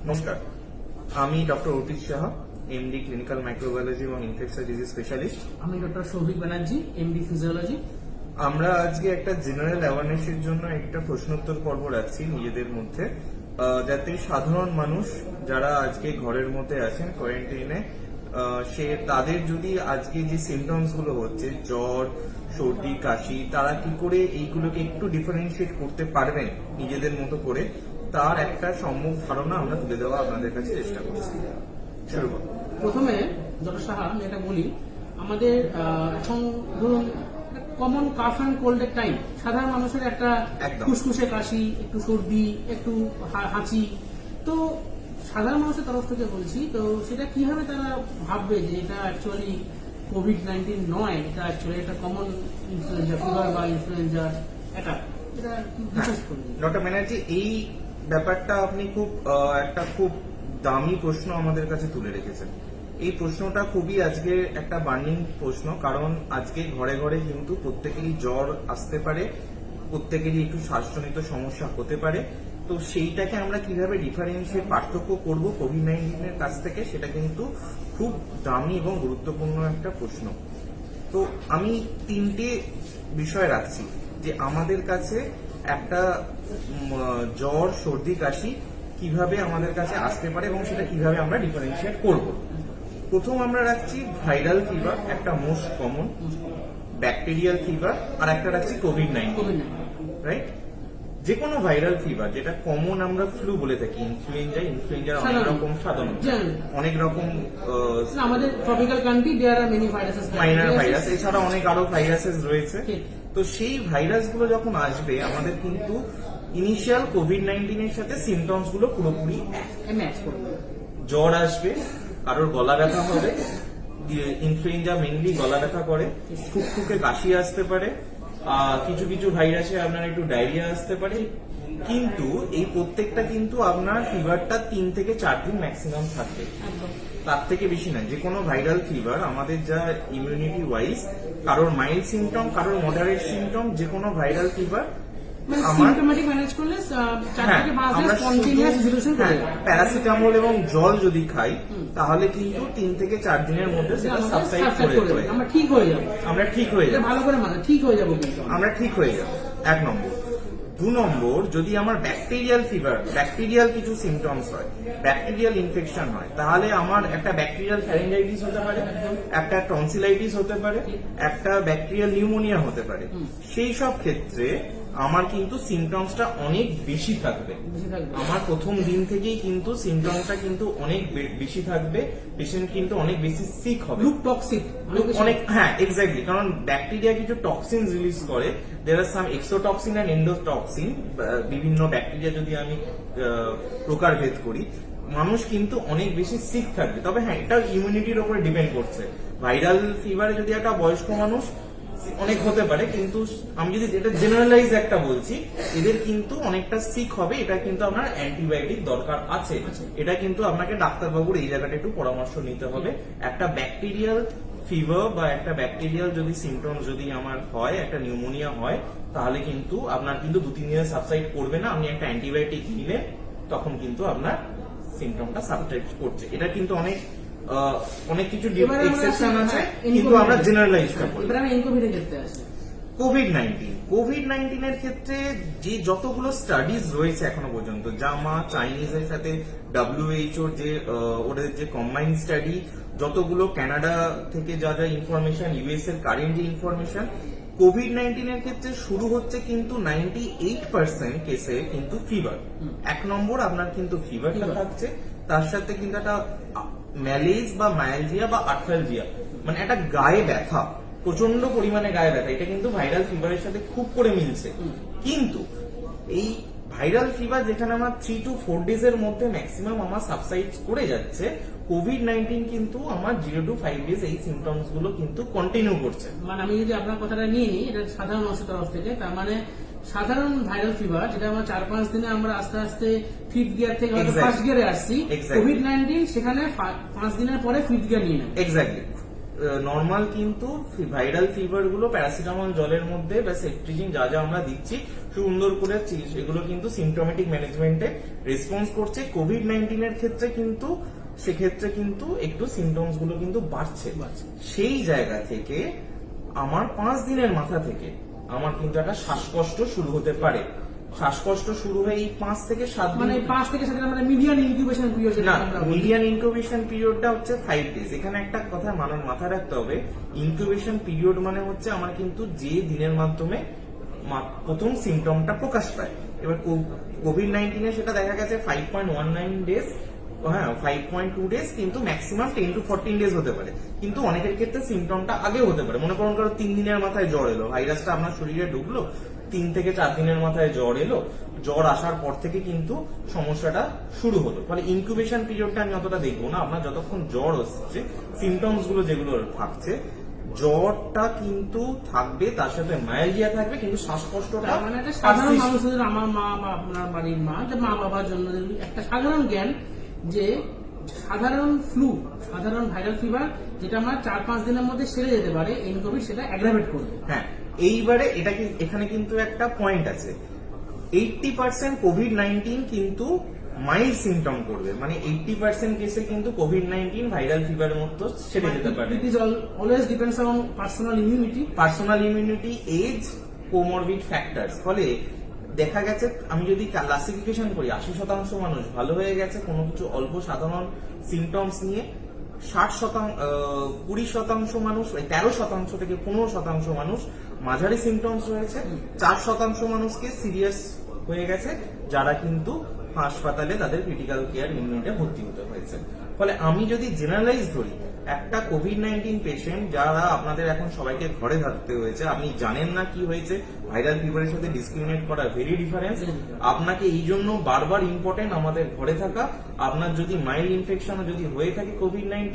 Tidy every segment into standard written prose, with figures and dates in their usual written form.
নমস্কার, আমি ডক্টর অর্পিত সাহা, এমডি ক্লিনিক্যাল মাইক্রোবায়োলজি এবং ইনফেকশাস ডিজিজ স্পেশালিস্ট। আমি doctor Souvik Banerjee, MD physiology. আমরা আজকে একটা জেনারেল অ্যাওয়ারনেসের জন্য একটা প্রশ্নোত্তর পর্ব রাখছি নিজেদের মধ্যে, যাতে সাধারণ মানুষ যারা আজকে ঘরের মধ্যে আছেন কোয়ারেন্টাইনে, তাদের যদি আজকে যে সিমটমস গুলো হচ্ছে জ্বর, সর্দি, কাশি, তারা কি করে এইগুলোকে একটু ডিফারেন্সিয়েট করতে পারবেন নিজেদের মতো করে, তার একটা সম্যক ধারণা আমরা তুলে দেওয়া আপনাদের কাছে চেষ্টা করছি। শুরু করুন। প্রথমে ডক্টর সাহা, আমি এটা বলি, আমাদের এখন ধরুন কমন কাফ অ্যান্ড কোল্ডের টাইম, সাধারণ মানুষের একটা ফুসফুসে কাশি, একটু সর্দি, একটু হাঁচি, তো সাধারণ মানুষের তরফ থেকে বলছি, তো সেটা কিভাবে তারা ভাববে যে এটা অ্যাকচুয়ালি কোভিড-19 নয়, এটা অ্যাকচুয়ালি একটা কমন ইনফ্লুয়েঞ্জা ফিভার বা ইনফ্লুয়েঞ্জা অ্যাটাক, এটা বিশেষ করে। ডক্টর ব্যানার্জি, এই ব্যাপারটা আপনি খুব দামি প্রশ্ন আমাদের কাছে তুলে রেখেছেন। এই প্রশ্নটা খুবই আজকে একটা বার্নিং প্রশ্ন, কারণ আজকে ঘরে ঘরে কিন্তু প্রত্যেকেরই জ্বর আসতে পারে, প্রত্যেকেরই একটু শ্বাসজনিত সমস্যা হতে পারে। তো সেইটাকে আমরা কিভাবে ডিফারেন্সিয়েট পার্থক্য করব কোভিড-19 এর কাছ থেকে, সেটা কিন্তু খুব দামি এবং গুরুত্বপূর্ণ একটা প্রশ্ন। তো আমি তিনটে বিষয় রাখছি যে আমাদের কাছে একটা জ্বর, সর্দি, কাশি কিভাবে আমাদের কাছে আসতে পারে এবং সেটা কিভাবে আমরা ডিফারেন্সিয়েট করব। প্রথম আমরা রাখছি ভাইরাল ফিভার, একটা মোস্ট কমন, ব্যাকটেরিয়াল ফিভার, আর একটা রাখছি কোভিড-19, রাইট? যে কোনো ভাইরাল ফিভার, যেটা কমন আমরা ফ্লু বলে থাকি, ইনফ্লুয়েঞ্জার অনেক রকম সাধারণ, অনেক রকম আমাদের tropical country there are many viruses, minor virus, এছাড়া অনেক আরো ভাইরাসেস রয়েছে। তো সেই ভাইরাসগুলো যখন আসবে, আমাদের কিন্তু ইনিশিয়াল কোভিড-19 এর সাথে সিমটমস গুলো পুরোপুরি ম্যাচ করবে। জ্বর আসবে, কারোর গলা ব্যথা হবে, ইনফ্লুয়েঞ্জা মেইনলি গলা ব্যথা করে, ফুকফুকে কাশি আসতে পারে, কিছু কিছু ভাইরাসে আপনার একটু ডায়রিয়া আসতে পারে। কিন্তু এই প্রত্যেকটা কিন্তু আপনার ফিভারটা 3 থেকে 4 দিন ম্যাক্সিমাম থাকবে, তার থেকে বেশি না। যে কোনো ভাইরাল ফিভার আমাদের যা ইমিউনিটি ওয়াইজ, কারোর মাইল্ড সিমটম, কারোর মডারেট সিমটম, যে কোনো ভাইরাল ফিভার প্যারাসিটামল এবং জল যদি খাই, তাহলে কিন্তু 3 থেকে 4 দিনের মধ্যে সেটা সাবসাইড করে যাবে, আমরা ঠিক হয়ে যাবো, আমরা ঠিক হয়ে যাবো, ভালো করে ঠিক হয়ে যাবো, আমরা ঠিক হয়ে যাবো। 1 নম্বর। 2 নম্বর, যদি আমার ব্যাকটেরিয়াল ফিভার, ব্যাকটেরিয়াল কিছু সিমটমস হয়, ব্যাকটেরিয়াল ইনফেকশন হয়, তাহলে আমার একটা ব্যাকটেরিয়াল ফ্যারিঞ্জাইটিস হতে পারে, একটা টনসিলাইটিস হতে পারে, একটা ব্যাকটেরিয়াল নিউমোনিয়া হতে পারে। সেই সব ক্ষেত্রে আমার কিন্তু সিমটমসটা অনেক বেশি থাকবে, আমার প্রথম দিন থেকেই কিন্তু সিমটমসটা কিন্তু অনেক বেশি থাকবে, পেশেন্ট কিন্তু অনেক বেশি সিক হবে, অনেক, হ্যাঁ এক্স্যাক্টলি, কারণ ব্যাকটেরিয়া কিছু টক্সিন রিলিজ করে, দেয়ার আর সাম এক্সোটক্সিন এন্ড এন্ডোটক্সিন, বিভিন্ন ব্যাকটেরিয়া যদি আমি প্রকারভেদ করি, মানুষ কিন্তু অনেক বেশি সিক থাকবে। তবে হ্যাঁ, এটা ইমিউনিটির উপরে ডিপেন্ড করছে। ভাইরাল ফিভারে যদি একটা বয়স্ক মানুষ অনেক হতে পারে, কিন্তু আমি যদি এটা জেনারেলাইজ একটা বলছি, এদের কিন্তু অনেকটা সিক হবে, এটা কিন্তু আপনার অ্যান্টিবায়োটিক দরকার আছে, এটা কিন্তু আপনাকে ডাক্তারবাবুর এই জায়গাটা একটু পরামর্শ নিতে হবে। একটা ব্যাকটেরিয়াল ফিভার বা একটা ব্যাকটেরিয়াল যদি সিমটমস যদি আমার হয়, একটা নিউমোনিয়া হয়, তাহলে কিন্তু আপনার কিন্তু 2-3 দিনে সাবসাইড করবে না। আপনি একটা অ্যান্টিবায়োটিক নিলে তখন কিন্তু আপনার সিমটমটা সাবসাইড করছে। এটা কিন্তু অনেক কিছু এক্সেপশন আছে, কিন্তু আমরা জেনারেলাইজটা করি। কোভিড-19 এর ক্ষেত্রে যে যতগুলো স্টাডিজ রয়েছে এখনো পর্যন্ত, জামা, চাইনিজের সাথে WHO যে ওদের যে কম্বাইন্ড স্টাডি, যতগুলো কানাডা থেকে যা যা ইনফরমেশন, ইউএস এর কারেন্ট যে ইনফরমেশন, কোভিড-19 এর ক্ষেত্রে শুরু হচ্ছে কিন্তু 98% কেসে কিন্তু ফিভার। 1 নম্বর আপনার কিন্তু ফিভারটা থাকছে, তার সাথে কিন্তু একটা ম্যালেজ বা মায়ালজিয়া বা আর্থালজিয়া, মানে একটা গায়ে ব্যথা, প্রচন্ড পরিমাণে গায়ে ব্যথা, এটা কিন্তু ভাইরাল ফিভারের সাথে খুব করে মিলছে। কিন্তু এই ভাইরাল ফিভার যেখানে আমার 3 to 4 ডেজ এর মধ্যে ম্যাক্সিমাম আমার সাবসাইড করে যাচ্ছে, কোভিড-19 কিন্তু আমার 0 to 5 ডেজ এই সিমটমস গুলো কিন্তু কন্টিনিউ করছে। মানে আমি যদি আপনার কথাটা নিয়ে নিই, এটা সাধারণ মানুষের তরফ থেকে, তার মানে সাধারণ ভাইরাল ফিভার যেটা আমরা 4-5 দিনে আমরা আস্তে আস্তে 5th গিয়ার থেকে ফার্স্ট গিয়ারে আসছি, কোভিড-19 সেখানে 5 দিনের পরে 5th গিয়ার নিয়ে নেয়। এক্স্যাক্টলি নর্মাল কিন্তু ভাইরাল ফিভার গুলো প্যারাসিটামল জলের মধ্যে বা সেট্রিজিন যা যা আমরা দিচ্ছি সুন্দর করে সেগুলো কিন্তু সিমটোমেটিক ম্যানেজমেন্টে রেসপন্স করছে। কোভিড-19 এর ক্ষেত্রে কিন্তু সেক্ষেত্রে কিন্তু একটু সিমটমস গুলো কিন্তু বাড়ছে। সেই জায়গা থেকে আমার 5 দিনের মাথা থেকে আমার কিন্তু একটা শ্বাসকষ্ট শুরু হতে পারে। শ্বাসকষ্ট শুরু হয়ে এই 5 থেকে 7 দিন, মানে 5 থেকে 7 দিন মানে মিডিয়ান ইনকিউবেশন পিরিয়ড। না, মিডিয়ান ইনকিউবেশন পিরিয়ডটা হচ্ছে 5 ডেজ। এখানে একটা কথা মাথায় রাখতে হবে, ইনকিউবেশন পিরিয়ড মানে হচ্ছে আমার কিন্তু যে দিনের মাধ্যমে প্রথম সিমটমটা প্রকাশ পায়। এবার কোভিড-19 এ সেটা দেখা গেছে 5.19 ডেজ, হ্যাঁ 5.2 ডেজ, কিন্তু ম্যাক্সিমাম 10 to 14 ডেজ হতে পারে। কিন্তু অনেকের ক্ষেত্রে সিমটমটা আগেও হতে পারে। মনে করুন কারো 3 দিনের মাথায় জ্বর এলো, ভাইরাসটা আপনার শরীরে ঢুকলো, 3 থেকে 4 দিনের মাথায় জ্বর এলো, জ্বর আসার পর থেকে কিন্তু সমস্যাটা শুরু হলো। ফলে ইনকিউবেশন পিরিয়ডটা আমি অতটা দেখবো না। আপনার যতক্ষণ জ্বর হচ্ছে, সিমটমস গুলো যেগুলো থাকছে, জ্বরটা কিন্তু থাকবে, তার সাথে মায়ালজিয়া থাকবে, কিন্তু শ্বাসকষ্টটা মানে একটা সাধারণ মানুষের, আমার মা বা আপনার বাড়ির মা, যে মা বাবার জন্য একটা সাধারণ জ্ঞান যে সাধারণ ফ্লু, সাধারণ ভাইরাল ফিভার যেটা আমার 4-5 দিনের মধ্যে সেরে যেতে পারে, এনকোভিড সেটা অ্যাগ্রাভেট করবে। হ্যাঁ, এইবারে এখানে কিন্তু একটা পয়েন্ট আছে। 80% কোভিড-19 কিন্তু মাইল্ড সিমটম করবে, মানে 80% কেসে কিন্তু কোভিড-19 ভাইরাল ফিভারের মতো সেরে যেতে পারে। It is always depends on personal immunity, age, comorbid factors. ফলে দেখা গেছে, আমি যদি ক্লাসিফিকেশন করি, 80% মানুষ ভালো হয়ে গেছে কোনো কিছু অল্প সাধারণ সিমটমস নিয়ে, 20% মানুষ, 13% থেকে 15% মানুষ মাঝারি সিমটমস রয়েছে, 4% মানুষকে সিরিয়াস হয়ে গেছে, যারা কিন্তু হাসপাতালে তাদের ক্রিটিক্যাল কেয়ার ইউনিটে ভর্তি হতে হয়েছে। ফলে আমি যদি জেনারেলাইজ ধরি, একটা কোভিড-19 পেশেন্ট, যারা আপনাদের এখন সবাইকে ঘরে থাকতে হয়েছে, আপনি জানেন না কি হয়েছে, ভাইরাল ফিভারের সাথে ডিসক্রিমিনেট করা ভেরি ডিফারেন্স। আপনাকে এই জন্য বারবার ইম্পর্টেন্ট আমাদের ঘরে থাকা। আপনার যদি মাইল্ড ইনফেকশনও যদি হয়ে থাকে কোভিড-19,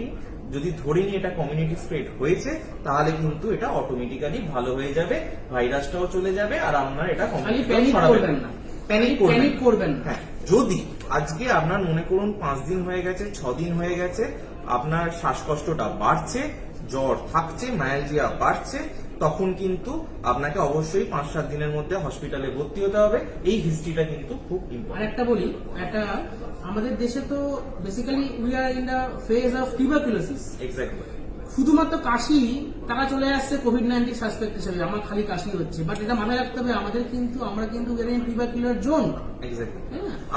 যদি ধরে নিয়ে এটা কমিউনিটি স্প্রেড হয়েছে, তাহলে কিন্তু এটা অটোমেটিক্যালি ভালো হয়ে যাবে, ভাইরাসটাও চলে যাবে, আর আপনার এটা প্যানিক করবেন না। হ্যাঁ, যদি আজকে আপনার মনে করুন 5 দিন হয়ে গেছে, 6 দিন হয়ে গেছে, আপনার শ্বাসকষ্টটা বাড়ছে, জ্বর থাকছে, মায়ালজিয়া বাড়ছে, তখন কিন্তু আপনাকে অবশ্যই 5-7 দিনের মধ্যে হসপিটালে ভর্তি হতে হবে। এই হিস্ট্রিটা কিন্তু খুব ইম্পর্টেন্ট। আরেকটা বলি, একটা আমাদের দেশে তো basically we are in the phase of tuberculosis. Exactly. শুধুমাত্র কাশি, তারা চলে আসছে কোভিড-19 সাসপেক্ট হিসেবে, আমার খালি কাশি হচ্ছে। বাট এটা মাথায় রাখতে হবে, আমরা কিন্তু টিউবারকুলার জোন। এক্স্যাক্টলি।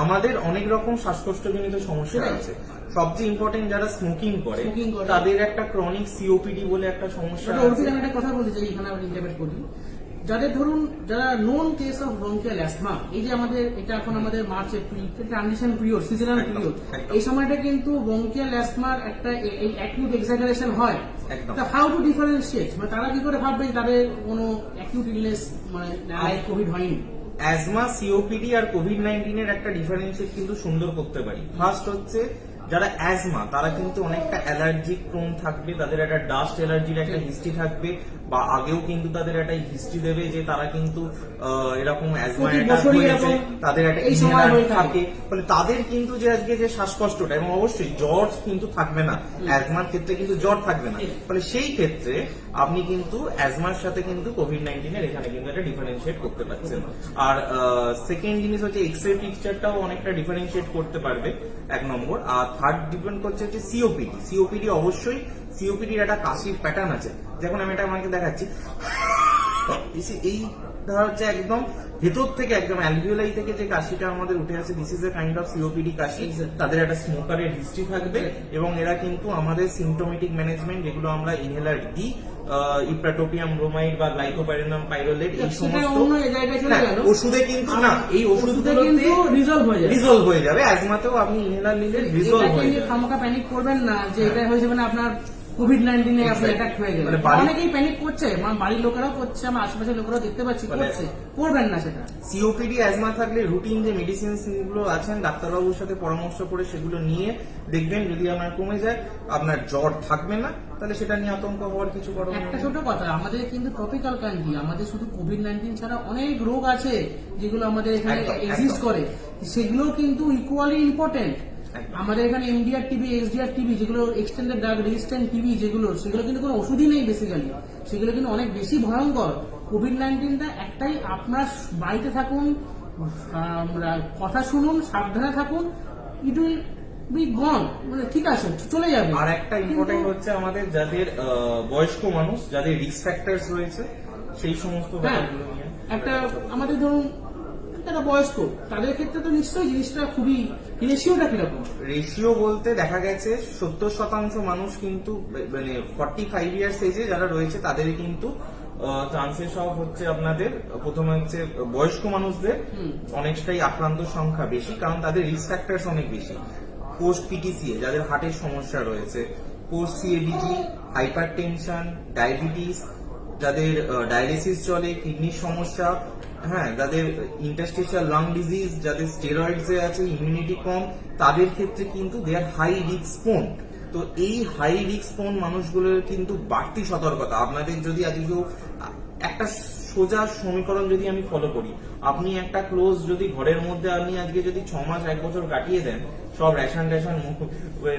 আমাদের অনেক রকম শ্বাসকষ্টজনিত সমস্যা আছে। সবচেয়ে ইম্পর্টেন্ট, যারা স্মোকিং করে তাদের একটা ক্রনিক সিওপিডি বলে একটা সমস্যা আছে। একটা কথা বলতে চাই এখানে, আমি ইন্টারপ্রেট করি, যাদের ধরুন যারা known case of bronchial asthma, এই যে আমাদের এটা এখন আমাদের March April transition period, seasonal period, এই সময়টা কিন্তু ব্রঙ্কিয়াল অ্যাসমার একটা অ্যাকিউট এক্সাজারেশন হয়। তা হাউ টু ডিফারেন্সিয়েট, মানে তারা কি করে ভাববে তাদের কোনো অ্যাকিউট ইলনেস মানে কোভিড হয়নি? অ্যাজমা, সিওপিডি আর কোভিড-19 এর একটা ডিফারেন্সিয়েট কিন্তু সুন্দর করতে পারি। ফার্স্ট হচ্ছে, যারা অ্যাজমা তারা কিন্তু অনেকটা অ্যালার্জিক প্রোন থাকবে, তাদের একটা ডাস্ট অ্যালার্জির একটা হিস্ট্রি থাকবে, বা আগেও কিন্তু তাদের একটা হিস্ট্রি দেবে যে তারা কিন্তু এরকম অ্যাজমা হয়েছে, তাদের একটা ইনহেলার থাকে। ফলে তাদের কিন্তু যে আজকে যে শ্বাসকষ্টটা, এবং অবশ্যই জ্বর কিন্তু থাকবে না, অ্যাজমার ক্ষেত্রে কিন্তু জ্বর থাকবে না। ফলে সেই ক্ষেত্রে আপনি কিন্তু অ্যাজমার সাথে কিন্তু কোভিড-19 এর এখানে কিন্তু একটা ডিফারেন্সিয়েট করতে পারছেন। আর সেকেন্ড জিনিস হচ্ছে, এক্স-রে পিকচারটাও অনেকটা ডিফারেন্সিয়েট করতে পারবে, 1 নম্বর। আর থার্ড ডিপেন্ড করছে হচ্ছে সিওপিডি। সিওপিডি অবশ্যই, সিওপিডির একটা কাশির প্যাটার্ন আছে। যখন আমি এটা আমাকে দেখাচ্ছি, এই ধরা হচ্ছে একদম ভেতর থেকে, একদম অ্যালভিওলাই থেকে যে কাশিটা আমাদের উঠে আসে, this is a kind of COPD কাশি। তাদের একটা স্মোকারের হিস্ট্রি থাকবে, এবং এরা কিন্তু আমাদের সিমটোমেটিক ম্যানেজমেন্ট, যেগুলো আমরা ইনহেলার দিই, ইপ্রাটোপিয়াম ব্রোমাইড বা গ্লাইকোপাইরিনাম পাইরোলেট, এই সমস্ত ওষুধে কিন্তু না, এই ওষুধগুলোতে রিজলভ হয়ে যাবে। অ্যাজমাতেও আপনি ইনহেলার নিলে রিজলভ হয়ে যাবে। খামোকা প্যানিক করবেন না যে এটা হয়ে যাবে না আপনার কোভিড-19 এ আপনি অ্যাটাক হয়ে গেল। অনেকেই প্যানিক করছে, আমার বাড়ির লোকেরাও করছে, আমার আশেপাশের লোকেরাও দেখতে পাচ্ছি করছে। করবেন না সেটা। সিওপিডি অ্যাজমা থাকলে রুটিন যে মেডিসিন গুলো আছেন, ডাক্তারবাবুর সাথে পরামর্শ করে সেগুলো নিয়ে দেখবেন, যদি আপনার কমে যায়, আপনার জ্বর থাকবে না, তাহলে সেটা নিয়ে আতঙ্ক হওয়ার কিছু কারণ নেই। একটা ছোট কথা, আমাদের কিন্তু টপিক্যাল কান্ট্রি, আমাদের শুধু কোভিড-19 ছাড়া অনেক রোগ আছে যেগুলো আমাদের এখানে এক্সিস্ট করে, সেগুলো কিন্তু ইকুয়ালি ইম্পর্টেন্ট। আমাদের এখানে এমডিআর টিবি, এসডিআর টিবি, যেগুলো এক্সটেন্ডেড ড্রাগ রেজিস্ট্যান্ট টিবি, সেগুলো কিন্তু কোনো ওষুধই নেই বেসিক্যালি, সেগুলো কিন্তু অনেক বেশি ভয়ঙ্কর। কোভিড-19টা একটাই, আপনার বাড়িতে থাকুন, কথা শুনুন, সাবধানে থাকুন, ইট উইল বি গন, মানে ঠিক আছে, চলে যাবে। আর একটা ইম্পর্টেন্ট হচ্ছে আমাদের যাদের বয়স্ক মানুষ, যাদের রিস্ক ফ্যাক্টরস রয়েছে, সেই সমস্ত ব্যাপারগুলো নিয়ে একটা আমাদের ধরুন যারা বয়স্ক, তাদের ক্ষেত্রে তো নিশ্চয়ই জিনিসটা খুবই, রেশিওটা কিরকম? রেশিও বলতে দেখা গেছে 70% মানুষ কিন্তু মানে 45 ইয়ার্স এজে যারা রয়েছে তাদের কিন্তু চান্সেস অফ হচ্ছে আপনাদের প্রথমে হচ্ছে বয়স্ক মানুষদের অনেকটাই আক্রান্ত সংখ্যা বেশি, কারণ তাদের রিস্ক ফ্যাক্টরস অনেক বেশি। পোস্ট পিটিসিএ যাদের হার্টের সমস্যা রয়েছে, পোস্ট সিএডিজি, হাইপার টেনশন, ডায়াবেটিস, যাদের ডায়ালিসিস চলে, কিডনির সমস্যা, হ্যাঁ, যাদের ইন্টারস্টিশিয়াল লাং ডিজিজ, যাদের স্টেরয়েডস আছে, ইমিউনিটি কম, তাদের ক্ষেত্রে কিন্তু দে আর হাই রিস্ক পোন। তো এই হাই রিস্ক পোন মানুষগুলোর কিন্তু বাড়তি সতর্কতা। আপনাদের যদি আজকে কেউ একটা সোজা সমীকরণ যদি আমি ফলো করি, আপনি একটা ক্লোজ যদি ঘরের মধ্যে আপনি আজকে যদি 6 মাস 1 বছর কাটিয়ে দেন, সব রেশন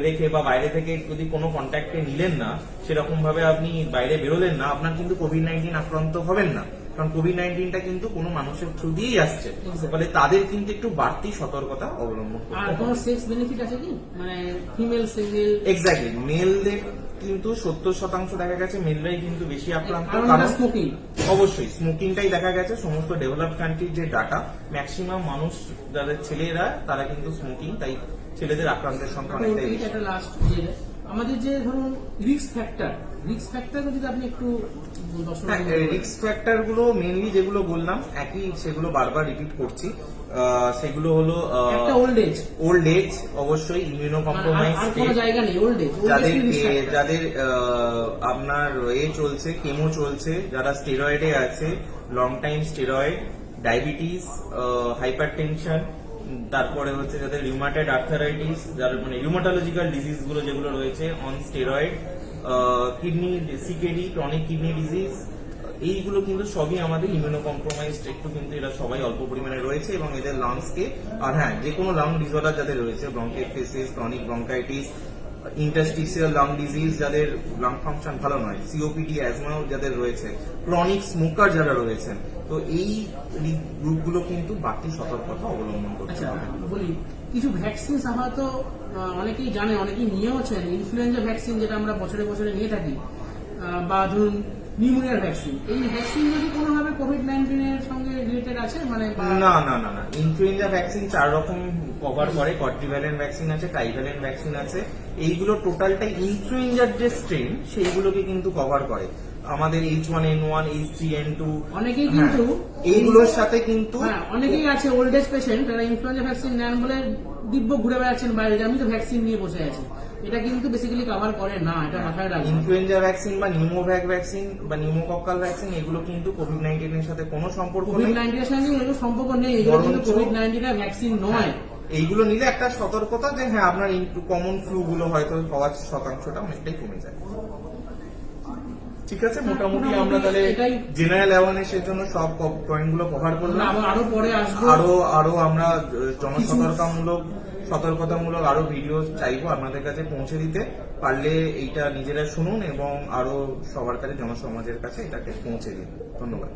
রেখে বা বাইরে থেকে যদি কোনো কন্ট্যাক্টে নিলেন না, সেরকম ভাবে আপনি বাইরে বেরোলেন না, আপনার কিন্তু কোভিড-19 আক্রান্ত হবেন না, কারণ কোভিড-19টা কিন্তু কোনো মানুষের থ্রু দিয়েই আসছে। ফলে তাদের কিন্তু একটু বাড়তি সতর্কতা অবলম্বন করতে হবে। আর কোনো সেক্স বেনিফিট আছে কি, মানে ফিমেল সিঙ্গেল? এক্স্যাক্টলি, মেলদের কিন্তু 70% দেখা গেছে মেলরাই কিন্তু বেশি আক্রান্ত, কারণ স্মোকিং। অবশ্যই স্মোকিংটাই দেখা গেছে সমস্ত ডেভেলপ কান্ট্রির যে ডাটা, ম্যাক্সিমাম মানুষ যাদের ছেলেরা তারা কিন্তু স্মোকিং, তাই ছেলেদের আক্রান্তের সংখ্যা অনেকটাই বেশি। আমাদের যে ধরুন রিস্ক ফ্যাক্টর যদি আপনি একটু রিস্ক ফ্যাক্টর গুলো মেনলি যেগুলো বললাম একই, সেগুলো বারবার রিপিট করছি। সেগুলো হলো ওল্ড এজ, অবশ্যই ইমিউনো কম্প্রোমাইজ, যাদের আপনার চলছে, কেমো চলছে, যারা স্টেরয়েডে আছে, long time steroid, diabetes, hyper tension, তারপরে হচ্ছে যাদের রিউমাটয়েড আর্থারাইটিস, যার মানে রিউমাটোলজিক্যাল ডিজিজ গুলো যেগুলো রয়েছে on steroid, kidney CKD, chronic kidney disease, এইগুলো কিন্তু সবই আমাদের ইমিউনো কম্প্রোমাইজড, একটু কিন্তু এরা সবাই অল্প পরিমাণে রয়েছে এবং এদের লাংসকে, আর হ্যাঁ, যে কোনো লাং ডিসঅর্ডার যাদের রয়েছে, bronchitis, chronic bronchitis, interstitial lung disease, যাদের লাং ফাংশন ভালো নয়, সিওপিডি, অ্যাজমাও যাদের রয়েছে, ক্রনিক স্মোকার যারা রয়েছেন, তো এই গ্রুপগুলো কিন্তু বাড়তি সতর্কতা অবলম্বন করতে হবে। বলি কিছু ভ্যাকসিন আমরা তো অনেকেই জানে, অনেকেই নিয়েওছেন, ইনফ্লুয়েঞ্জা ভ্যাকসিন যেটা আমরা বছরে বছরে নিয়ে থাকি, বা ধরুন নিউমোনিয়ার ভ্যাকসিন, এই ভ্যাকসিন যদি কোনোভাবে কোভিড-19 এর সঙ্গে রিলেটেড আছে? মানে না, ইনফ্লুয়েঞ্জা ভ্যাকসিন 4 রকম কভার করে, কোয়াড্রিভ্যালেন্ট ভ্যাকসিন আছে, ট্রাইভ্যালেন্ট ভ্যাকসিন আছে, এইগুলো টোটালটাই ইনফ্লুয়েঞ্জার যে স্ট্রেন সেইগুলোকে কিন্তু কভার করে। আমাদের H1N1, H3N2 অনেকেই কিন্তু এইগুলোর সাথে কিন্তু অনেকেই আছে ওল্ড এজ পেশেন্ট, তারা ইনফ্লুয়েঞ্জা ভ্যাকসিন নেন বলে দিব্য ঘুরে বেড়াচ্ছেন বাইরে, আমি তো ভ্যাকসিন নিয়ে বসে আছি। এটা কিন্তু বেসিক্যালি কভার করে না, এটা মাথায় রাখবেন। ইনফ্লুয়েঞ্জা ভ্যাকসিন বা নিউমোভ্যাক ভ্যাকসিন বা নিউমোকক্কাল ভ্যাকসিন, এগুলো কিন্তু কোভিড-19 এর সাথে কোনো সম্পর্ক নেই, কোভিড-19 এর সঙ্গে এগুলো সম্পর্ক নেই, এগুলো কিন্তু কোভিড-19 এর ভ্যাকসিন নয়। এইগুলো নিলে একটা সতর্কতা যে হ্যাঁ, আপনার কমন ফ্লু গুলো হয়তো হওয়ার শতাংশটা অনেকটাই কমে যায়। ঠিক আছে, মোটামুটি আমরা তাহলে জেনারেল অ্যাওয়ারনেসের জন্য সব পয়েন্ট গুলো কভার করলাম। আরো পরে আসবো, আরো আমরা সতর্কতামূলক আরো ভিডিও চাইবো আপনাদের কাছে পৌঁছে দিতে পারলে, এইটা নিজেরা শুনুন এবং আরো সবার কাছে, জনসমাজের কাছে এটাকে পৌঁছে দিন। ধন্যবাদ।